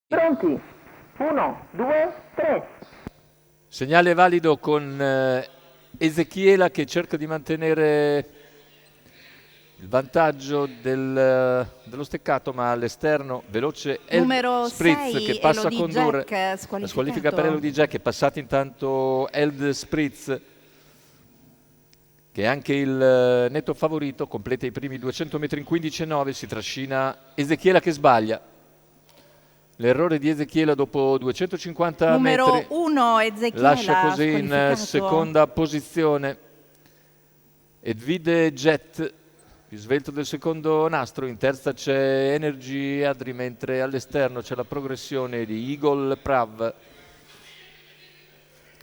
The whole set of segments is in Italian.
Pronti? 1, 2, 3. Segnale valido con Ezechiela che cerca di mantenere il vantaggio dello steccato, ma all'esterno veloce Numero Spritz che 6, passa a Elodie condurre. Jack, La squalifica per Elodie Jack, è passato intanto Eld Spritz, che è anche il netto favorito, completa i primi 200 metri in 15,9, si trascina Ezechiela che sbaglia. L'errore di Ezechiela dopo 250 Numero metri 1, Ezechiela, lascia così in squalificato. seconda posizione Edvide Jet, più svelto del secondo nastro. In terza c'è Energy Adri, mentre all'esterno c'è la progressione di Eagle Prav.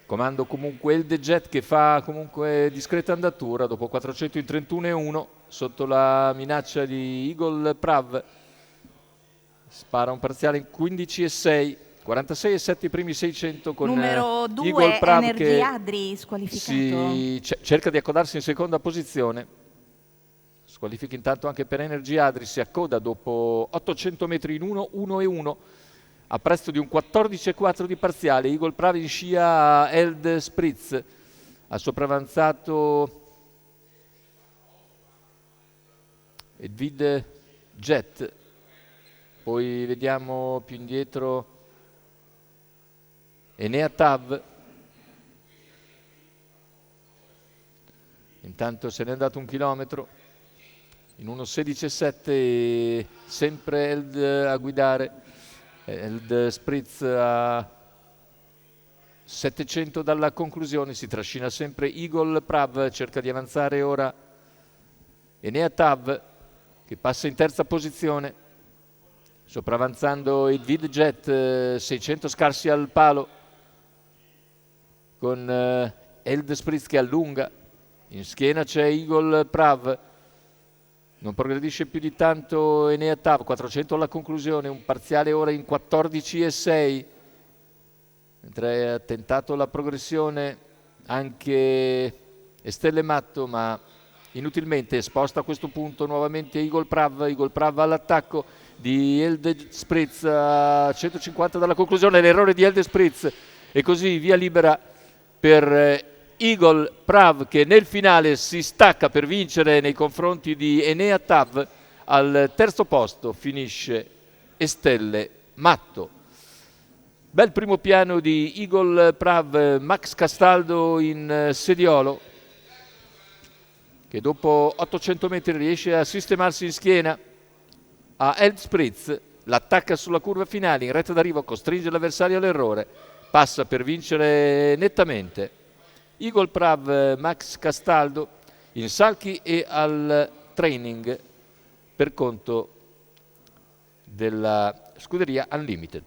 Comando comunque il The Jet, che fa comunque discreta andatura dopo 400 in 31,1 sotto la minaccia di Eagle Prav. Spara un parziale in 15,6, 46,7 i primi 600 con Numero 2, Eagle Prav Energy che Adri, squalificato. cerca di accodarsi in seconda posizione. Squalifica intanto anche per Energy Adri, si accoda dopo 800 metri in 1,1 a prezzo di un 14,4 di parziale. Eagle Prav in scia Eld Spritz, ha sopravanzato Edvide Jet. Poi vediamo più indietro Enea Tav. Intanto se n'è andato un chilometro in 1,16,7, sempre Eld a guidare. Eld Spritz a 700 dalla conclusione, si trascina sempre Eagle Prav, cerca di avanzare ora Enea Tav che passa in terza posizione, sopravanzando Edvide Jet, 600 scarsi al palo, con Eld Spritz che allunga. In schiena c'è Eagle Prav, non progredisce più di tanto Enea Tav, 400 alla conclusione, un parziale ora in 14,6, mentre ha tentato la progressione anche Estelle Matto, ma inutilmente. Sposta a questo punto nuovamente Eagle Prav all'attacco di Eld Spritz a 150 dalla conclusione, l'errore di Eld Spritz, e così via libera per Eagle Prav, che nel finale si stacca per vincere nei confronti di Enea Tav. Al terzo posto finisce Estelle Matto. Bel primo piano di Eagle Prav, Max Castaldo in sediolo, che dopo 800 metri riesce a sistemarsi in schiena a Eld Spritz, l'attacca sulla curva finale, in retta d'arrivo costringe l'avversario all'errore, passa per vincere nettamente Eagle Prav, Max Castaldo, in salchi e al training per conto della scuderia Unlimited.